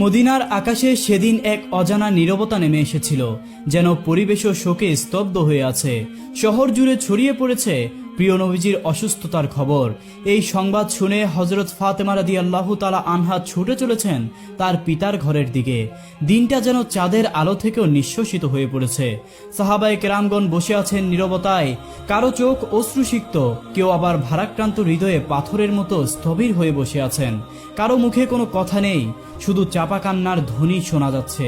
মদিনার আকাশে সেদিন এক অজানা নীরবতা নেমে এসেছিল, যেন পরিবেশও শোকে স্তব্ধ হয়ে আছে। শহর জুড়ে ছড়িয়ে পড়েছে প্রিয় নবীজির অসুস্থতার খবর। এই সংবাদ শুনে হযরত ফাতেমা রাদিয়াল্লাহু তাআলা আনহা ছুটে চলেছেন তার পিতার ঘরের দিকে। দিনটা যেন চাঁদের আলো থেকেও নিঃশ্বসিত হয়ে পড়েছে। সাহাবায়ে কেরামগণ বসে আছেন নীরবতায়, কারো চোখ অশ্রুসিক্ত, কেউ আবার ভারাক্রান্ত হৃদয়ে পাথরের মতো স্থবির হয়ে বসে আছেন। কারো মুখে কোনো কথা নেই, শুধু চাপা কান্নার ধ্বনি শোনা যাচ্ছে।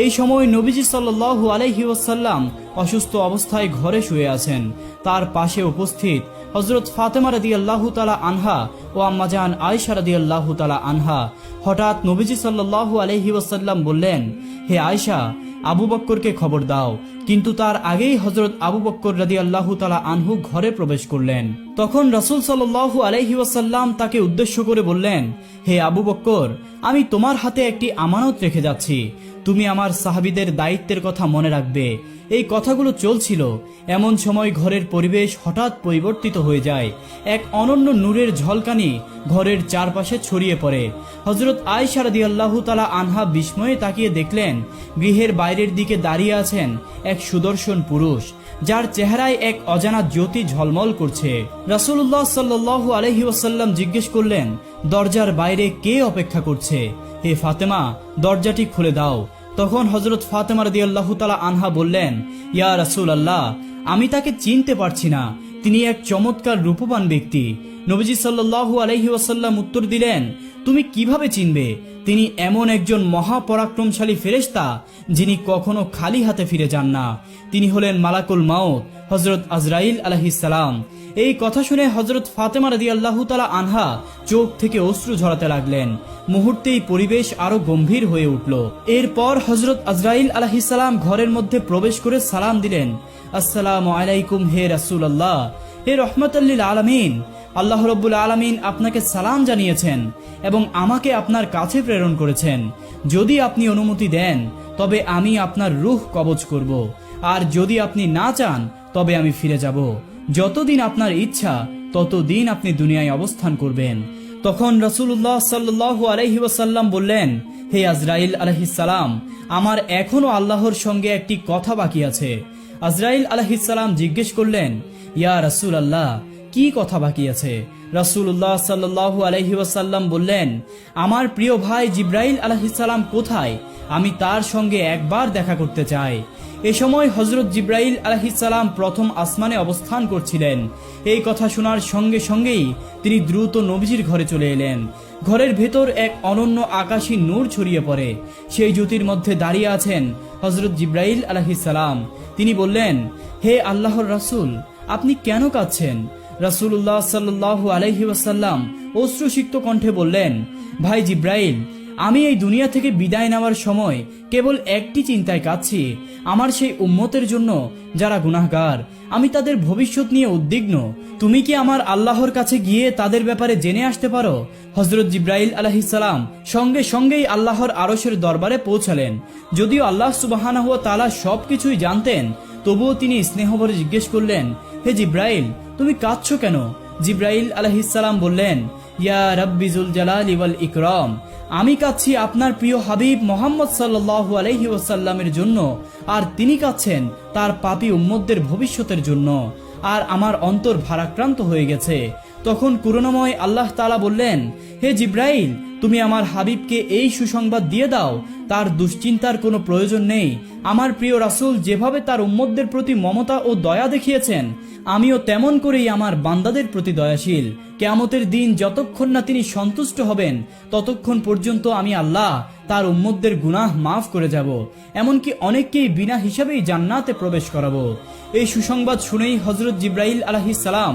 এই সময় নবীজি সাল্লাল্লাহু আলাইহি ওয়াসাল্লাম অসুস্থ অবস্থায় ঘরে শুয়ে আছেন। তার পাশে উপস্থিত হযরত ফাতেমা রাদিয়াল্লাহু তাআলা আনহা ও আম্মাজান আয়েশা রাদিয়াল্লাহু তাআলা আনহা। হঠাৎ নবীজি সাল্লাল্লাহু আলাইহি ওয়াসাল্লাম বললেন, হে আয়েশা, আবু বকরকে খবর দাও। কিন্তু তার আগেই হযরত আবু বকর রাদিয়াল্লাহু তাআলা আনহু ঘরে প্রবেশ করলেন। তখন রাসূল সাল্লাল্লাহু আলাইহি ওয়াসাল্লাম তাকে উদ্দেশ্য করে বললেন, হে আবু বকর, আমি তোমার হাতে একটি আমানত রেখে যাচ্ছি। তুমি আমার সাহাবীদের দায়িত্বের কথা মনে রাখবে। এই কথাগুলো চলছিল, এমন সময় ঘরের পরিবেশ হঠাৎ পরিবর্তিত হয়ে যায়। এক অনন্য নূরের ঝলকানি ঘরের চারপাশে ছড়িয়ে পড়ে। হযরত আয়েশা রাদিয়াল্লাহু তাআলা আনহা বিস্ময়ে তাকিয়ে দেখলেন, গৃহের বাইরের দিকে দাঁড়িয়ে আছেন এক সুদর্শন পুরুষ, যার চেহারায় এক অজানা জ্যোতি ঝলমল করছে। রাসূলুল্লাহ সাল্লাল্লাহু আলাইহি ওয়াসাল্লাম জিজ্ঞেস করলেন, দরজার বাইরে কে অপেক্ষা করছে? হে ফাতেমা, দরজাটি খুলে দাও। তখন হযরত ফাতেমা রাদিয়াল্লাহু তাআলা আনহা বললেন, ইয়া রাসূলুল্লাহ, আমি তাকে চিনতে পারছি না। তিনি এক চমৎকার রূপবান ব্যক্তি। নবীজি সাল্লাল্লাহু আলাইহি ওয়াসাল্লাম উত্তর দিলেন, তুমি কিভাবে চিনবে? তিনি এমন একজন মহাপরাক্রমশালী ফেরেশতা, যিনি কখনো খালি হাতে ফিরে যান না। তিনি হলেন মালাকুল মাউত, হযরত আজরাইল আলাইহিস সালাম। এই কথা শুনে হযরত ফাতেমা রাদিয়াল্লাহু তাআলা আনহা চোখ থেকে অশ্রু ঝরাতে লাগলেন। মুহূর্তেই পরিবেশ আরো গম্ভীর হয়ে উঠল। এরপর হযরত আজরাইল আলাইহিস সালাম ঘরের মধ্যে প্রবেশ করে সালাম দিলেন, আসসালামু আলাইকুম হে রাসূলুল্লাহ, হে রহমাতুল লিল আলামিন। আল্লাহ রাব্বুল আলামিন আপনাকে সালাম জানিয়েছেন এবং আমাকে আপনার কাছে প্রেরণ করেছেন। যদি আপনি অনুমতি দেন তবে আমি আপনার রূহ কবজ করব, আর যদি আপনি না চান তবে আমি ফিরে যাব। যতদিন আপনার ইচ্ছা ততদিন আপনি দুনিয়ায় অবস্থান করবেন। তখন রাসূলুল্লাহ সাল্লাল্লাহু আলাইহি ওয়াসাল্লাম বললেন, হে আজরাইল আলাইহিস সালাম, আমার এখনো আল্লাহর সঙ্গে একটি কথা বাকি আছে। আজরাইল আলাইহিস সালাম জিজ্ঞেস করলেন, ইয়া রাসূলুল্লাহ, কি কথা বাকি আছে? রাসূলুল্লাহ সাল্লাল্লাহু আলাইহি ওয়াসাল্লাম বললেন, আমার প্রিয় ভাই জিবরাইল আলাইহিস সালাম কোথায়? আমি তার সঙ্গে একবার দেখা করতে চাই। এ সময় হযরত জিবরাইল আলাইহিস সালাম প্রথম আসমানে অবস্থান করছিলেন। এই কথা শোনার সঙ্গে সঙ্গেই তিনি দ্রুত নবীজির ঘরে চলে এলেন। ঘরের ভেতর এক অনন্য আকাশী নূর ছড়িয়ে পড়ে। সেই জ্যোতির মধ্যে দাঁড়িয়ে আছেন হযরত জিবরাইল আলাইহিস সালাম। তিনি বললেন, হে আল্লাহর রাসূল, আপনি কেন কাঁদছেন? রাসূলুল্লাহ সাল্লাল্লাহু আলাইহি ওয়াসাল্লাম অশ্রুসিক্ত কণ্ঠে বললেন, ভাই জিবরাইল, আমি এই দুনিয়া থেকে বিদায় নেওয়ার সময় কেবল একটি চিন্তায় কাঁদছি, আমার সেই উম্মতের জন্য যারা গুনাহগার। আমি তাদের ভবিষ্যৎ নিয়ে উদ্বিগ্ন। তুমি কি আমার আল্লাহর কাছে গিয়ে তাদের ব্যাপারে জেনে আসতে পারো? হযরত জিবরাইল আলাইহিস সালাম সঙ্গে সঙ্গেই আল্লাহর আরশের দরবারে পৌঁছালেন। যদিও আল্লাহ সুবহানাহু ওয়া তাআলা সবকিছুই জানতেন, তবুও তিনি স্নেহভরে জিজ্ঞেস করলেন, হে জিবরাইল, তুমি কাঁদছো কেন? জিবরাইল আলাইহিস সালাম বললেন, ইয়া রাব্বি যুল জালালি ওয়াল ইকরাম, আমি কাঁদছি আপনার প্রিয় হাবিব মুহাম্মদ সাল্লাল্লাহু আলাইহি ওয়াসাল্লামের জন্য, আর তিনি কাঁদছেন তার পাপী উম্মতদের ভবিষ্যতের জন্য। আর আমার অন্তর ভারাক্রান্ত হয়ে গেছে। তখন করুণাময় আল্লাহ তাআলা বললেন, হে জিবরাইল, তুমি আমার হাবিবকে এই সুসংবাদ দিয়ে দাও, তার দুশ্চিন্তার কোনো প্রয়োজন নেই। আমার প্রিয় রাসূল যেভাবে তার উম্মতদের প্রতি মমতা ও দয়া দেখিয়েছেন, আমিও তেমন করেই আমার বান্দাদের প্রতি দয়াশীল। কিয়ামতের দিন যতক্ষণ না তিনি সন্তুষ্ট হবেন, ততক্ষণ পর্যন্ত আমি আল্লাহ তার উম্মতদের গুনাহ মাফ করে যাব, এমনকি অনেককেই বিনা হিসাবেই জান্নাতে প্রবেশ করাবো। এই সুসংবাদ শুনেই হযরত জিবরাইল আলাইহিস সালাম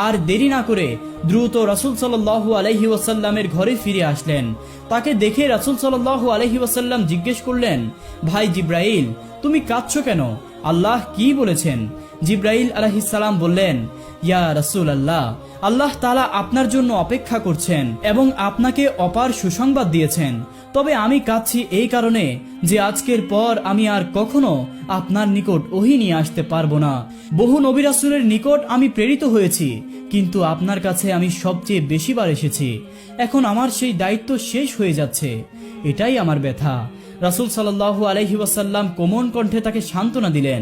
আর দেরি না করে দ্রুত রাসূল সাল্লাল্লাহু আলাইহি ওয়াসাল্লামের ঘরে ফিরে আসলেন। তাকে দেখে রাসূল সাল্লাল্লাহু আলাইহি ওয়াসাল্লাম জিজ্ঞেস করলেন, ভাই জিবরাইল, তুমি কাঁদছো কেন? আল্লাহ কি বলেছেন? জিব্রাইল আলাইহিস সালাম বললেন, ইয়া রাসূলুল্লাহ, আল্লাহ তাআলা আপনার জন্য অপেক্ষা করছেন এবং আপনাকে অপার সুসংবাদ দিয়েছেন। তবে আমি কাঁদছি এই কারণে যে আজকের পর আমি আর কখনো আপনার নিকট ওহী নিয়ে আসতে পারবো না। বহু নবী রাসূলের নিকট আমি প্রেরিত হয়েছি, কিন্তু আপনার কাছে আমি সবচেয়ে বেশিবার এসেছি। এখন আমার সেই দায়িত্ব শেষ হয়ে যাচ্ছে, এটাই আমার ব্যথা। রাসূল সাল্লাল্লাহু আলাইহি ওয়াসাল্লাম কোমল কণ্ঠে তাকে সান্ত্বনা দিলেন।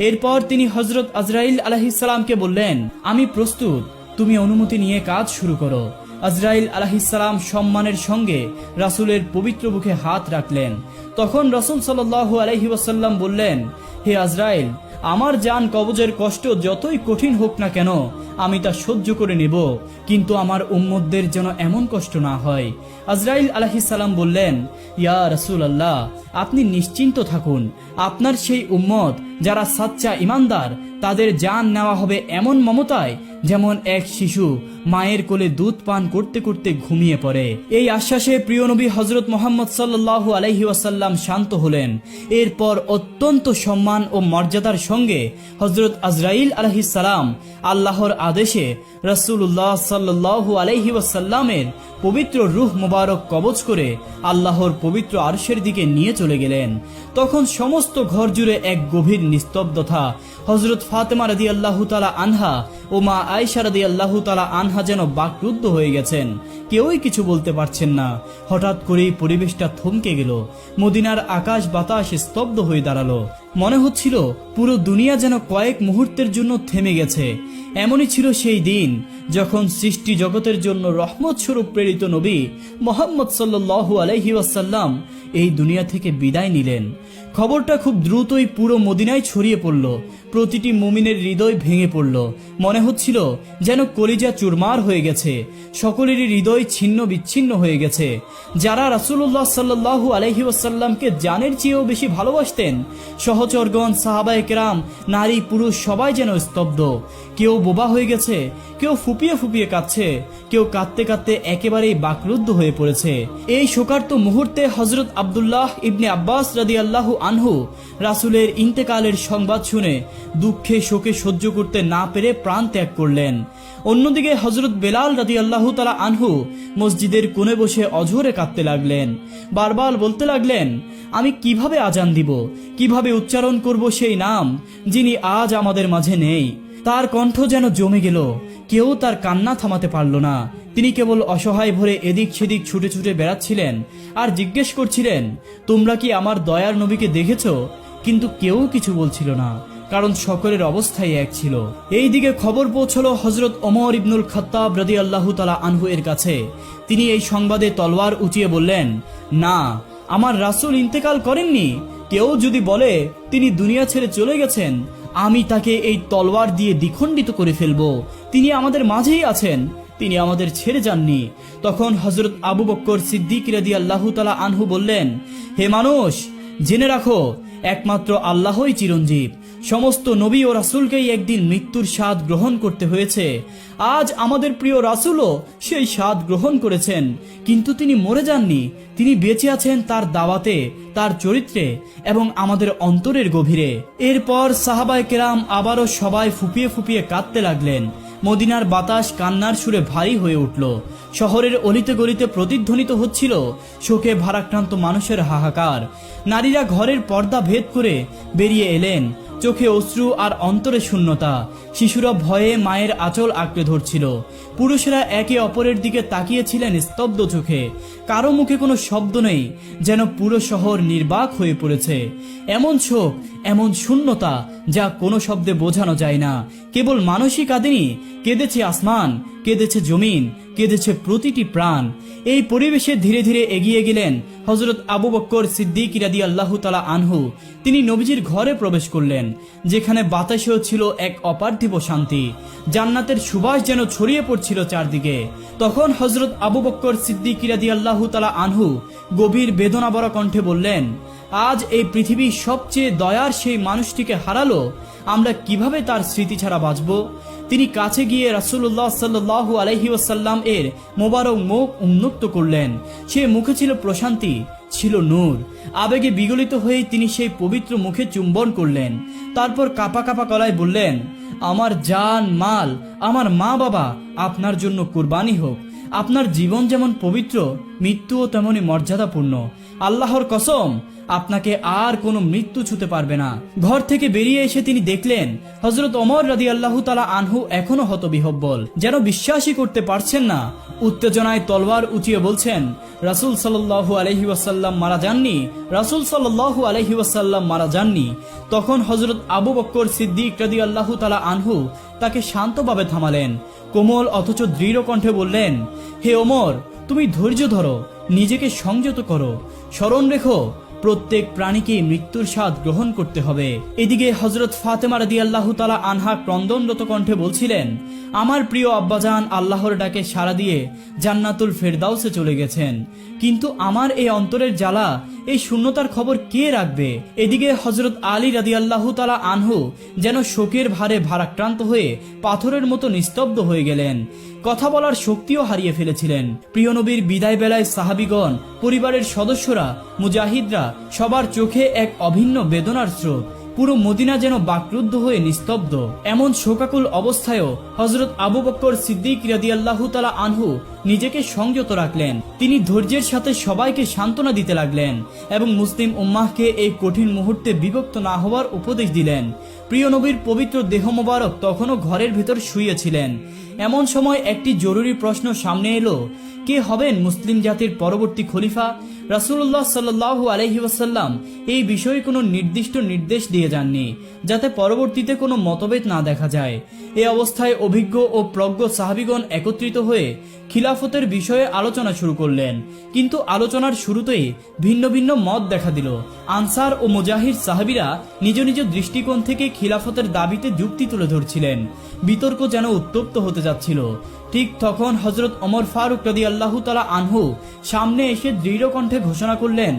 এরপর তিনি হযরত আজরাইল আলাইহিস সালামকে বললেন, আমি প্রস্তুত, তুমি অনুমতি নিয়ে কাজ শুরু করো। আজরাইল আলাইহিস সালাম সম্মানের সঙ্গে রাসূলের পবিত্র বুকে হাত রাখলেন। তখন রাসূল সাল্লাল্লাহু আলাইহি ওয়াসাল্লাম বললেন, হে আজরাইল, আমার জান কবজের কষ্ট যতই কঠিন হোক না কেন আমি তা সহ্য করে নেব, কিন্তু আমার উম্মতদের যেন এমন কষ্ট না হয়। আজরাইল আলাইহিস সালাম বললেন, ইয়া রাসূলুল্লাহ, আপনি নিশ্চিন্ত থাকুন, আপনার সেই উম্মত যারা সাচ্চা ঈমানদার তাদের জান নেওয়া হবে এমন মমতায় যেমন এক শিশু মায়ের কোলে দুধ পান করতে করতে ঘুমিয়ে পড়ে। এই আশ্বাসে প্রিয় নবী হযরত মুহাম্মদ সাল্লাল্লাহু আলাইহি ওয়াসাল্লাম শান্ত হলেন। এরপর অত্যন্ত সম্মান ও মর্যাদার সঙ্গে হযরত আজরাইল আলাইহিস সালাম আল্লাহর আদেশে রাসূলুল্লাহ সাল্লাল্লাহু আলাইহি ওয়াসাল্লামের পবিত্র রূহ মোবারক কবজ করে আল্লাহর পবিত্র আরশের দিকে নিয়ে চলে গেলেন। তখন সমস্ত ঘর জুড়ে এক গভীর নিস্তব্ধতা। হযরত ফাতেমা রাদিয়াল্লাহু তাআলা আনহা ও মা আয়েশা রাদিয়াল্লাহু তাআলা আনহা যেন বাকরুদ্ধ হয়ে গেছেন, কেউই কিছু বলতে পারছেন না। হঠাৎ করেই পরিবেশটা থমকে গেল। মদিনার আকাশ বাতাস স্তব্ধ হয়ে দাঁড়ালো। মনে হচ্ছিল পুরো দুনিয়া যেন কয়েক মুহূর্তের জন্য থেমে গেছে। এমনই ছিল সেই দিন যখন সৃষ্টি জগতের জন্য রহমত স্বরূপ প্রেরিত নবী মুহাম্মদ সাল্লাল্লাহু আলাইহি ওয়াসাল্লাম এই দুনিয়া থেকে বিদায় নিলেন। খবরটা খুব দ্রুতই পুরো মদিনায় ছড়িয়ে পড়ল। প্রতিটি মুমিনের হৃদয় ভেঙে পড়ল। মনে হচ্ছিল যেন কলিজা চুরমার হয়ে গেছে, সকলেরই হৃদয় ছিন্ন বিচ্ছিন্ন হয়ে গেছে। যারা রাসূলুল্লাহ সাল্লাল্লাহু আলাইহি ওয়াসাল্লামকে জানের চেয়েও বেশি ভালোবাসতেন, সহচরগণ, সাহাবায়ে কেরাম, নারী পুরুষ সবাই যেন স্তব্ধ। কেউ বোবা হয়ে গেছে, কেউ ফুপিয়ে ফুপিয়ে কাঁদছে, কেউ কাঁদতে কাঁদতে একেবারেই বাকরুদ্ধ হয়ে পড়েছে। এই শোকার্ত মুহূর্তে হযরত আব্দুল্লাহ ইবনে আব্বাস রাদিয়াল্লাহু আনহু রাসূলের ইন্তেকালের সংবাদ শুনে দুঃখে শোকে সহ্য করতে না পেরে প্রাণ ত্যাগ করলেন। অন্যদিকে হযরত বেলাল রাদিয়াল্লাহু তাআলা আনহু মসজিদের কোণে বসে অঝরে কাঁদতে লাগলেন। বারবার বলতে লাগলেন, আমি কিভাবে আজান দিব, কিভাবে উচ্চারণ করব সেই নাম যিনি আজ আমাদের মাঝে নেই। তার কণ্ঠ যেন জমে গেল, কেউ তার কান্না থামাতে পারল না। তিনি কেবল অসহায় ভরে এদিক সেদিক ছুটে ছুটে বেড়াচ্ছিলেন আর জিজ্ঞেস করছিলেন, তোমরা কি আমার দয়ার নবীকে দেখেছো? কিন্তু কেউ কিছু বলছিল না, কারণ সকলের অবস্থাই এক ছিল। এই দিকে খবর পৌঁছলো হযরত ওমর ইবনুল খাত্তাব রাদিয়াল্লাহু তাআলা আনহু এর কাছে। তিনি এই সংবাদে তলোয়ার উঁচিয়ে বললেন, না, আমার রাসূল ইন্তেকাল করেননি। কেউ যদি বলে তিনি দুনিয়া ছেড়ে চলে গেছেন, আমি তাকে এই তলোয়ার দিয়ে দ্বিখণ্ডিত করে ফেলবো। তিনি আমাদের মাঝেই আছেন, তিনি আমাদের ছেড়ে যাননি। তখন হযরত আবু বকর সিদ্দিক রাদিয়াল্লাহু তাআলা আনহু বললেন, হে মানুষ, জেনে রাখো একমাত্র আল্লাহই চিরঞ্জীব। সমস্ত নবী ও রাসূলকেই একদিন মৃত্যুর স্বাদ গ্রহণ করতে হয়েছে। আজ আমাদের প্রিয় রাসূলও সেই স্বাদ গ্রহণ করেছেন, কিন্তু তিনি মরে যাননি। তিনি বেঁচে আছেন তার দাওয়াতে, তার চরিত্রে এবং আমাদের অন্তরের গভীরে। এরপর সাহাবায়ে কেরাম আবারও সবাই ফুপিয়ে ফুপিয়ে কাঁদতে লাগলেন। মদিনার বাতাস কান্নার সুরে ভারী হয়ে উঠল। শহরের অলিতে গলিতে প্রতিধ্বনিত হচ্ছিল শোকে ভারাক্রান্ত মানুষের হাহাকার। নারীরা ঘরের পর্দা ভেদ করে বেরিয়ে এলেন, চোখে অশ্রু আর অন্তরে শূন্যতা। শিশুরা ভয়ে মায়ের আঁচল আঁকড়ে ধরছিল। পুরুষেরা একে অপরের দিকে তাকিয়েছিলেন স্তব্ধ চোখে। কারো মুখে কোনো শব্দ নেই, যেন পুরো শহর নির্বাক হয়ে পড়েছে। এমন শোক, এমন শূন্যতা যা কোনো শব্দে বোঝানো যায় না। কেবল মানুষই কাঁদেনি, কেঁদেছে আসমান, কেঁদেছে জমিন, কেঁদেছে প্রতিটি প্রাণ। এই পরিবেশে ধীরে ধীরে এগিয়ে গেলেন হযরত আবু বকর সিদ্দিক রাদিয়াল্লাহু তাআলা আনহু। তিনি নবীজির ঘরে প্রবেশ করলেন, যেখানে বাতাসেও ছিল এক অপার্থিব শান্তি। জান্নাতের সুবাস যেন ছড়িয়ে পড়ছিল চারদিকে। তখন হযরত আবু বকর সিদ্দিক রাদিয়াল্লাহু তাআলা আনহু গভীর বেদনাভরা কণ্ঠে বললেন, আজ এই পৃথিবীর সবচেয়ে দয়ার সেই মানুষটিকে হারালো, আমরা কিভাবে তার স্মৃতি ছাড়া বাঁচব? তিনি কাছে গিয়ে রাসূলুল্লাহ সাল্লাল্লাহু আলাইহি ওয়াসাল্লাম এর মোবারক মুখ উন্মুক্ত করলেন। সে মুখে ছিল প্রশান্তি, ছিল নূর। আবেগে বিগলিত হয়ে তিনি সেই পবিত্র মুখে চুম্বন করলেন। তারপর কাঁপা কাঁপা গলায় বললেন, আমার জান মাল, আমার মা বাবা আপনার জন্য কুরবানি হোক। আপনার জীবন যেমন পবিত্র, মৃত্যুও তেমনি মর্যাদাপূর্ণ। আল্লাহর কসম, আপনাকে আর কোনো মৃত্যু ছুতে পারবে না। ঘর থেকে বেরিয়ে এসে তিনি দেখলেন হযরত ওমর রাদিয়াল্লাহু তাআলা আনহু এখনো হতবিহ্বল, যেন বিশ্বাসই করতে পারছেন না। উত্তেজনায় তলোয়ার উঠিয়ে বলছেন, রাসূল সাল্লাল্লাহু আলাইহি ওয়াসাল্লাম মারা যাননি, রাসূল সাল্লাল্লাহু আলাইহি ওয়াসাল্লাম মারা যাননি। তখন হযরত আবু বকর সিদ্দিক রাদিয়াল্লাহু তাআলা আনহু তাকে শান্তভাবে থামালেন। কোমল অথচ দৃঢ় কণ্ঠে বললেন, হে ওমর, তুমি ধৈর্য ধরো, নিজেকে সংযত করো, স্মরণ রেখো প্রত্যেক প্রাণীকে মৃত্যুর স্বাদ গ্রহণ করতে হবে। এদিকে হযরত ফাতেমা রাদিয়াল্লাহু তাআলা আনহা ক্রন্দনরত কণ্ঠে বলছিলেন, আমার প্রিয় আব্বাজান আল্লাহর ডাকে সাড়া দিয়ে জান্নাতুল ফেরদাউসে চলে গেছেন, কিন্তু আমার এই অন্তরের জ্বালা, এই শূন্যতার খবর কে রাখবে? এদিকে হযরত আলী রাদিয়াল্লাহু তাআলা আনহু যেন শোকের ভারে ভারাক্রান্ত হয়ে পাথরের মতো নিস্তব্ধ হয়ে গেলেন। কথা বলার শক্তিও হারিয়ে ফেলেছিলেন। প্রিয় নবীর বিদায় বেলায় সাহাবীগণ, পরিবারের সদস্যরা, মুজাহিদরা সবার চোখে এক অভিন্ন বেদনার স্রোত। পুরো মদিনা যেন বাকরুদ্ধ হয়ে নিস্তব্ধ। এমন শোকাকুল অবস্থায়ও হযরত আবু বকর সিদ্দিক রাদিয়াল্লাহু তাআলা আনহু নিজেকে সংযত রাখলেন। তিনি ধৈর্যের সাথে সবাইকে সান্ত্বনা দিতে লাগলেন এবং মুসলিম উম্মাহকে এই কঠিন মুহূর্তে বিভক্ত না হওয়ার উপদেশ দিলেন। প্রিয় নবীর পবিত্র দেহ মোবারক তখনও ঘরের ভেতর শুয়েছিলেন। এমন সময় একটি জরুরি প্রশ্ন সামনে এলো, কে হবেন মুসলিম জাতির পরবর্তী খলিফা? রাসূলুল্লাহ সাল্লাল্লাহু আলাইহি ওয়াসাল্লাম এই বিষয়ে কোনো নির্দিষ্ট নির্দেশ দিয়ে যাননি, যাতে পরবর্তীতে কোনো মতভেদ না দেখা যায়। এই অবস্থায় অভিজ্ঞ ও প্রজ্ঞ সাহাবীগণ একত্রিত হয়ে খিলাফতের বিষয়ে আলোচনা শুরু করলেন। কিন্তু আলোচনার শুরুতেই ভিন্ন ভিন্ন মত দেখা দিল। আনসার ও মুজাহিদ সাহাবীরা নিজ নিজ দৃষ্টিকোণ থেকে খিলাফতের দাবিতে যুক্তি তুলে ধরছিলেন। বিতর্ক যেন উত্তপ্ত হতে যাচ্ছিল। ঠিক তখন হযরত ওমর ফারুক রাদিয়াল্লাহু তাআলা আনহু সামনে এসে দৃঢ় কণ্ঠে ঘোষণা করলেন,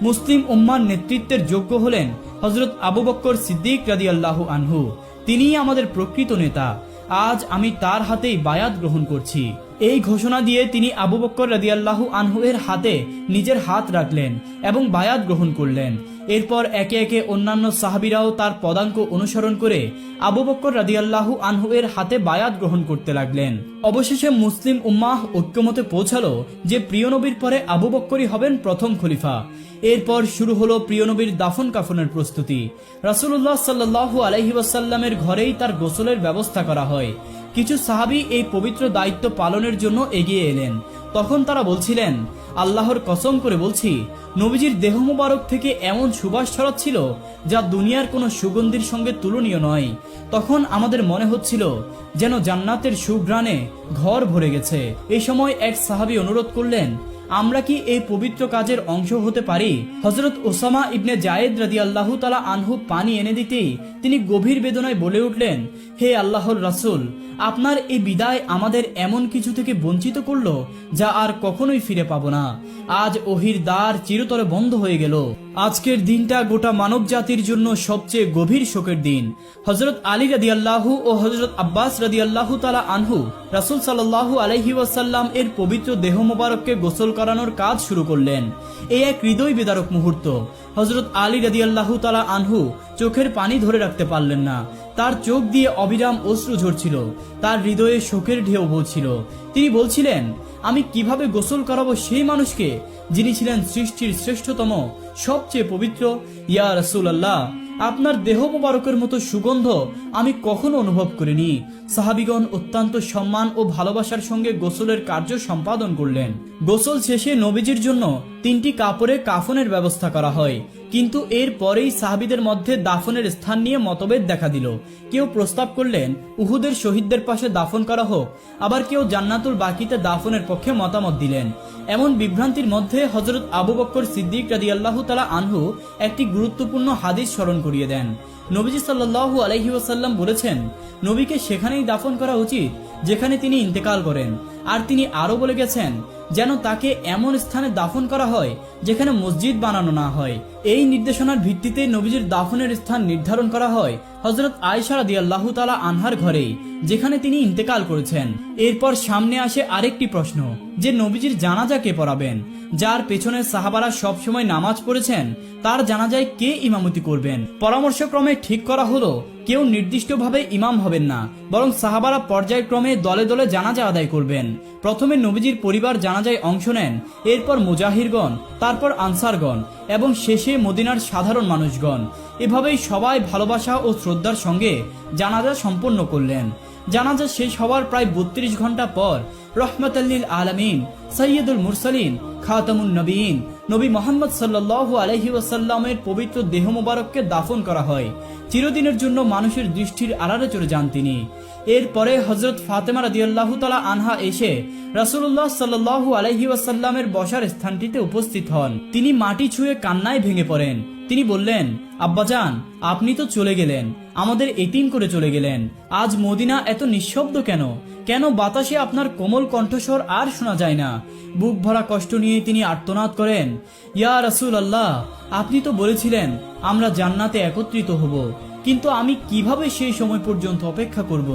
মুসলিম উম্মার নেতৃত্বের যোগ্য হলেন হযরত আবু বকর সিদ্দিক রাদিয়াল্লাহু আনহু। তিনিই আমাদের প্রকৃত নেতা। আজ আমি তার হাতেই বায়াত গ্রহণ করছি। এই ঘোষণা দিয়ে তিনি আবু বকর রাদিয়াল্লাহু আনহু এর হাতে নিজের হাত রাখলেন এবং বায়াত গ্রহণ করলেন। এরপর একে একে অন্যান্য সাহাবীরাও তার পদাঙ্ক অনুসরণ করে আবু বকর রাদিয়াল্লাহু আনহু এর হাতে বায়াত গ্রহণ করতে লাগলেন। অবশেষে মুসলিম উম্মাহ ঐক্যমতে পৌঁছালো যে প্রিয় নবীর পরে আবু বকরই হবেন প্রথম খলিফা। এরপর শুরু হলো প্রিয় নবীর দাফন কাফনের প্রস্তুতি। রাসূলুল্লাহ সাল্লাল্লাহু আলাইহি ওয়াসাল্লামের ঘরেই তার গোসলের ব্যবস্থা করা হয়। কিছু সাহাবী এই পবিত্র দায়িত্ব পালনের জন্য এগিয়ে এলেন। তখন তারা বলছিলেন, আল্লাহর কসম করে বলছি, নবীজির দেহ মোবারক থেকে এমন সুবাস ছড়াচ্ছিল যা দুনিয়ার কোনো সুগন্ধির সঙ্গে তুলনীয় নয়। তখন আমাদের মনে হচ্ছিল যেন জান্নাতের সুঘ্রাণে ঘর ভরে গেছে। এই সময় এক সাহাবী অনুরোধ করলেন, আমরা কি এই পবিত্র কাজের অংশ হতে পারি? হযরত ওসামা ইবনে জায়েদ রাদিয়াল্লাহু তাআলা আনহু পানি এনে দিতেই তিনি গভীর বেদনায় বলে উঠলেন, হে আল্লাহর রাসূল, আপনার এই বিদায় আমাদের এমন কিছু থেকে বঞ্চিত করলো যা আর কখনোই ফিরে পাবো না। আজ ওহির দ্বার চিরতরে বন্ধ হয়ে গেল। আজকের দিনটা গোটা মানব জাতির জন্য সবচেয়ে গভীর শোকের দিন। হযরত আলী রাদিয়াল্লাহু ও হযরত আব্বাস রাদিয়াল্লাহু তাআলা আনহু রাসূল সাল্লাল্লাহু আলাইহি ওয়াসাল্লাম এর পবিত্র দেহ মোবারককে গোসল করানোর কাজ শুরু করলেন। এই এক হৃদয় বিদারক মুহূর্ত। হযরত আলী রাদিয়াল্লাহু তাআলা আনহু চোখের পানি ধরে রাখতে পারলেন না। তার চোখ দিয়ে অবিরাম অশ্রু ঝরছিল। তার হৃদয়ে শোকের ঢেউ বইছিল। তিনি বলছিলেন, আমি কিভাবে গোসল করাবো সেই মানুষকে যিনি ছিলেন সৃষ্টির শ্রেষ্ঠতম, সবচেয়ে পবিত্র? ইয়া রাসূলুল্লাহ, আপনার দেহ মোবারকের মতো সুগন্ধ আমি কখনো অনুভব করিনি। সাহাবীগণ অত্যন্ত সম্মান ও ভালোবাসার সঙ্গে গোসলের কার্য সম্পাদন করলেন। গোসল শেষে নবীজির জন্য 3টি কাপড়ে কাফনের ব্যবস্থা করা হয়। কিন্তু এর পরেই সাহাবীদের মধ্যে দাফনের স্থান নিয়ে মতভেদ দেখা দিল। কেউ প্রস্তাব করলেন উহুদের শহীদদের পাশে দাফন করা হোক, আবার কেউ জান্নাতুল বাকিতে দাফনের পক্ষে মতামত দিলেন। এমন বিভ্রান্তির মধ্যে হযরত আবু বকর সিদ্দিক রাদিয়াল্লাহু তাআলা আনহু একটি গুরুত্বপূর্ণ হাদিস স্মরণ করিয়ে দেন। নবীজি সাল্লাল্লাহু আলাইহি ওয়াসাল্লাম বলেছেন, নবীকে সেখানেই দাফন করা উচিত যেখানে তিনি ইন্তেকাল করেন। আর তিনি আরো বলে গেছেন যেন তাকে এমন স্থানে দাফন করা হয় যেখানে মসজিদ বানানো না হয়। এই নির্দেশনার ভিত্তিতে নবীজির দাফনের স্থান নির্ধারণ করা হয় হযরত আয়েশা রাদিয়াল্লাহু তাআলা আনহার ঘরেই, যেখানে তিনি ইন্তেকাল করেছেন। এরপর সামনে আসে আরেকটি প্রশ্ন, যে নবীজির জানাজা কে পড়াবেন, যার পেছনে সাহাবারা সবসময় নামাজ পড়েছেন তার জানাজায় কে ইমামতি করবেন। পরামর্শক্রমে ঠিক করা হলো কেউ নির্দিষ্টভাবে ইমাম হবেন না, বরং সাহাবারা পর্যায়ক্রমে দলে দলে জানাজা আদায় করবেন। প্রথমে নবীজির পরিবার জানাজায় অংশ নেন, এরপর মুজাহিরগণ, তারপর আনসারগণ এবং শেষে মদিনার সাধারণ মানুষগণ। এভাবেই সবাই ভালোবাসা ও শ্রদ্ধার সঙ্গে জানাজা সম্পন্ন করলেন। জানাজা শেষ হওয়ার প্রায় 32 ঘন্টা পর রহমতুল্লিল আলামিন, সৈয়দুল মুরসালিন, খাতামুন নবীন নবী মোহাম্মদ সাল্লাল্লাহু আলাইহি ওয়াসাল্লামের পবিত্র দেহ মোবারককে দাফন করা হয়। চিরদিনের জন্য মানুষের দৃষ্টির আড়ালে চলে যান তিনি। এরপরে হযরত ফাতেমা রাদিয়াল্লাহু তাআলা আনহা এসে রাসূলুল্লাহ সাল্লাল্লাহু আলাইহি ওয়াসাল্লামের বসার স্থানটিতে উপস্থিত হন। তিনি মাটি ছুঁয়ে কান্নায় ভেঙে পড়েন। তিনি বললেন, আব্বাজান, আপনি তো চলে গেলেন, আমাদের এতিম করে চলে গেলেন। আজ মদিনা এত নিঃশব্দ কেন? কেন বাতাসে আপনার কোমল কণ্ঠস্বর আর শোনা যায় না? বুক ভরা কষ্ট নিয়ে তিনি আর্তনাদ করেন, ইয়া রাসূলুল্লাহ, আপনি তো বলেছিলেন আমরা জান্নাতে একত্রিত হব, কিন্তু আমি কিভাবে সেই সময় পর্যন্ত অপেক্ষা করব?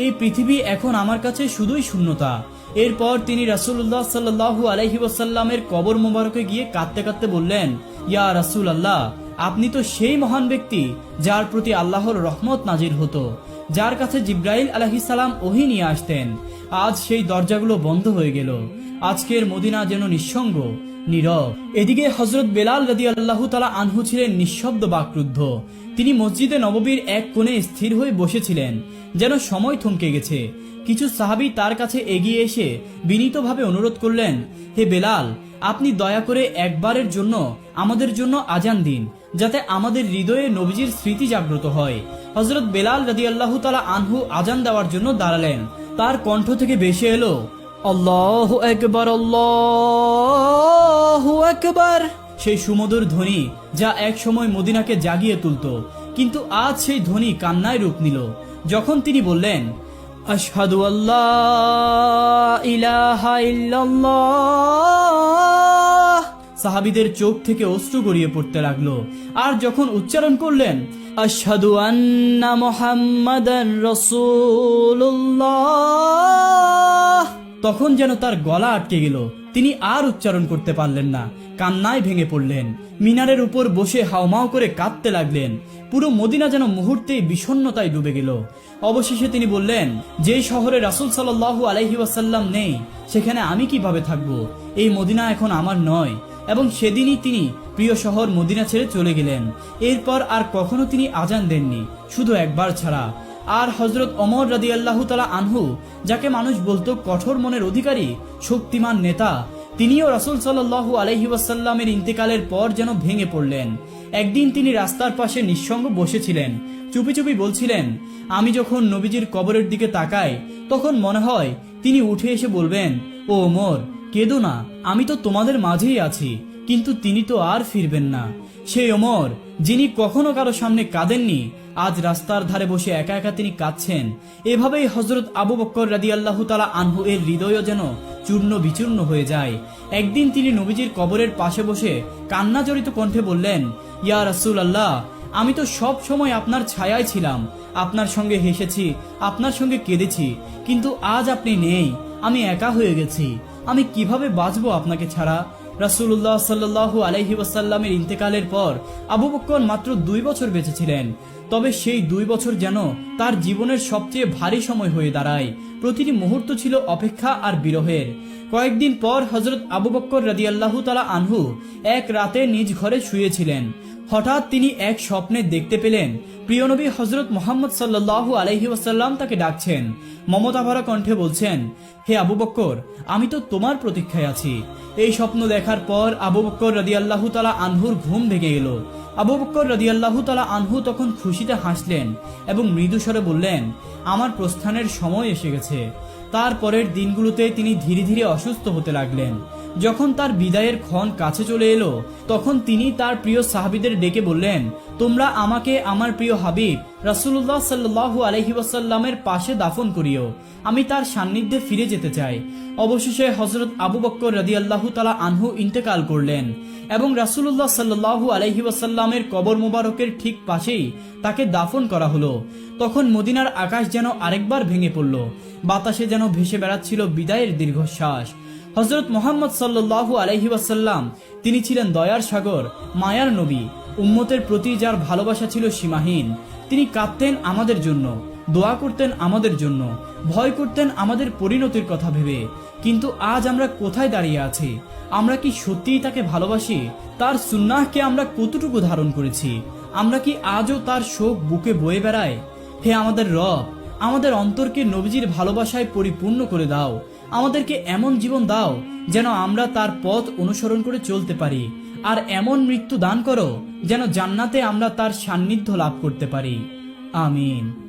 এই পৃথিবী এখন আমার কাছে শুধুই শূন্যতা। এরপর তিনি রাসূলুল্লাহ সাল্লাল্লাহু আলাইহি ওয়াসাল্লামের কবর মোবারকে গিয়ে কাঁদতে কাঁদতে বললেন, ইয়া রাসূলুল্লাহ, আপনি তো সেই মহান ব্যক্তি যার প্রতি আল্লাহর রহমত নাজির হতো, যার কাছে জিব্রাইল আলাইহিস সালাম ওহী নিয়ে আসতেন। আজ সেই দরজাগুলো বন্ধ হয়ে গেল। আজকের মদিনা যেন নিঃসঙ্গ, নীরব। এদিকে হযরত বেলাল রাদিয়াল্লাহু তাআলা আনহু ছিলেন নিঃশব্দ বাকরুদ্ধ। তিনি মসজিদে নববীর এক কোণে স্থির হয়ে বসেছিলেন, যেন সময় থমকে গেছে। কিছু সাহাবী তার কাছে এগিয়ে এসে বিনীতভাবে অনুরোধ করলেন, হে বেলাল, আপনি দয়া করে একবারের জন্য আমাদের জন্য আজান দিন, যাতে আমাদের হৃদয়ে নবীজির স্মৃতি জাগ্রত হয়। হযরত বেলাল রাদিয়াল্লাহু তাআলা আনহু আজান দেওয়ার জন্য দাঁড়ালেন। তার কণ্ঠ থেকে ভেসে এলো, আল্লাহু আকবার, আল্লাহু আকবার। সেই সুমধুর ধ্বনি যা এক সময় মদিনাকে জাগিয়ে তুলত, কিন্তু আজ সেই ধ্বনি কান্নায় রূপ নিল যখন তিনি বললেন, আশহাদু আল্লা ইলাহা ইল্লাল্লাহ। সাহাবীদের চোখ থেকে অশ্রু গড়িয়ে পড়তে লাগলো। আর যখন উচ্চারণ করলেন, আশহাদু আন্না মুহাম্মাদান রাসূলুল্লাহ, তখন যেন তার গলা আটকে গেল। তিনি আর উচ্চারণ করতে পারলেন না, কান্নায় ভেঙে পড়লেন। মিনারের উপর বসে হাউমাউ করে কাঁদতে লাগলেন। পুরো মদিনা যেন মুহূর্তেই বিষণ্ণতায় ডুবে গেল। অবশেষে তিনি বললেন, যে শহরে রাসূল সাল্লাল্লাহু আলাইহি ওয়াসাল্লাম নেই, সেখানে আমি কিভাবে থাকব? এই মদিনা এখন আমার নয়। এবং সেদিনই তিনি প্রিয় শহর মদিনা ছেড়ে চলে গেলেন। এরপর আর কখনো তিনি আজান দেননি, শুধু একবার ছাড়া। আর হযরত ওমর রাদিয়াল্লাহু তাআলা আনহু, যাকে মানুষ বলতো কঠোর মনের অধিকারী, শক্তিমান নেতা, তিনিও রাসূল সাল্লাল্লাহু আলাইহি ওয়াসাল্লামের ইন্তেকালের পর যেন ভেঙে পড়লেন। একদিন তিনি রাস্তার পাশে নিঃসঙ্গ বসেছিলেন, চুপি চুপি বলছিলেন, আমি যখন নবীজির কবরের দিকে তাকাই, তখন মনে হয় তিনি উঠে এসে বলবেন, ও ওমর, কেঁদো না, আমি তো তোমাদের মাঝেই আছি। কিন্তু তিনি তো আর ফিরবেন না। সেই ওমর, যিনি কখনো কারো সামনে কাঁদেননি, আজ রাস্তার ধারে বসে একা একা তিনি কাঁদছেন। এভাবেই হযরত আবু বকর রাদিয়াল্লাহু তাআলা আনহু এর হৃদয়ও যেন চূর্ণ বিচূর্ণ হয়ে যায়। একদিন তিনি নবীজির কবরের পাশে বসে কান্নাজড়িত কণ্ঠে বললেন, ইয়া রাসূলুল্লাহ, আমি তো সব সময় আপনার ছায়ায় ছিলাম, আপনার সঙ্গে হেসেছি, আপনার সঙ্গে কেঁদেছি, কিন্তু আজ আপনি নেই, আমি একা হয়ে গেছি। আমি কিভাবে বাঁচবো আপনাকে ছাড়া? রাসূলুল্লাহ সাল্লাল্লাহু আলাইহি ওয়াসাল্লামের ইন্তেকালের পর আবু বকর মাত্র 2 বছর বেঁচে ছিলেন। তবে সেই 2 বছর যেন তার জীবনের সবচেয়ে ভারী সময় হয়ে দাঁড়ায়। প্রতিটি মুহূর্ত ছিল অপেক্ষা আর বিরহের। কয়েকদিন পর হযরত আবু বকর রাদিয়াল্লাহু তাআলা আনহু এক রাতে নিজ ঘরে শুয়েছিলেন। হঠাৎ তিনি এক স্বপ্নে দেখতে পেলেন, প্রিয় নবী হযরত মুহাম্মদ সাল্লাল্লাহু আলাইহি ওয়াসাল্লাম তাকে ডাকছেন। মমতা ভরা কণ্ঠে বলছেন, হে আবু বকর, আমি তো তোমার প্রতীক্ষায় আছি। এই স্বপ্ন দেখার পর আবু বকর রাদিয়াল্লাহু তাআলা আনহুর ঘুম ভেঙে গেল। আবু বকর রাদিয়াল্লাহু তাআলা আনহু তখন খুশিতে হাসলেন এবং মৃদু স্বরে বললেন, আমার প্রস্থানের সময় এসে গেছে। তার পরের দিনগুলোতে তিনি ধীরে ধীরে অসুস্থ হতে লাগলেন। যখন তার বিদায়ের ক্ষণ কাছে চলে এলো, তখন তিনি তার প্রিয় সাহাবীদের ডেকে বললেন, তোমরা আমাকে আমার প্রিয় হাবিব রাসূলুল্লাহ সাল্লাল্লাহু আলাইহি ওয়াসাল্লামের পাশে দাফন করিও, আমি তার সান্নিধ্যে ফিরে যেতে চাই। অবশেষে হযরত আবু বকর রাদিয়াল্লাহু তাআলা আনহু ইন্তেকাল করলেন এবং রাসূলুল্লাহ সাল্লাল্লাহু আলাইহি ওয়াসাল্লামের কবর মোবারকের ঠিক পাশেই তাকে দাফন করা হলো। তখন মদিনার আকাশ যেন আরেকবার ভেঙে পড়ল। বাতাসে যেন ভেসে বেড়াচ্ছিল বিদায়ের দীর্ঘশ্বাস। হযরত মুহাম্মদ সাল্লাল্লাহু আলাইহি ওয়াসাল্লাম তিনি ছিলেন দয়ার সাগর, মায়ার নবী। উম্মতের প্রতি যার ভালোবাসা ছিল সীমাহীন। তিনি কাঁদতেন আমাদের জন্য, দোয়া করতেন আমাদের জন্য, ভয় করতেন আমাদের পরিণতির কথা ভেবে। কিন্তু আজ আমরা কোথায় দাঁড়িয়ে আছি? আমরা কি সত্যিই তাকে ভালোবাসি? তার সুন্নাহকে আমরা কতটুকু ধারণ করেছি? আমরা কি আজও তার শোক বুকে বয়ে বেড়াই? হে আমাদের রব, আমাদের অন্তরকে নবীজির ভালোবাসায় পরিপূর্ণ করে দাও। আমাদেরকে এমন জীবন দাও যেন আমরা তার পথ অনুসরণ করে চলতে পারি, আর এমন মৃত্যু দান করো যেন জান্নাতে আমরা তার সান্নিধ্য লাভ করতে পারি। আমিন।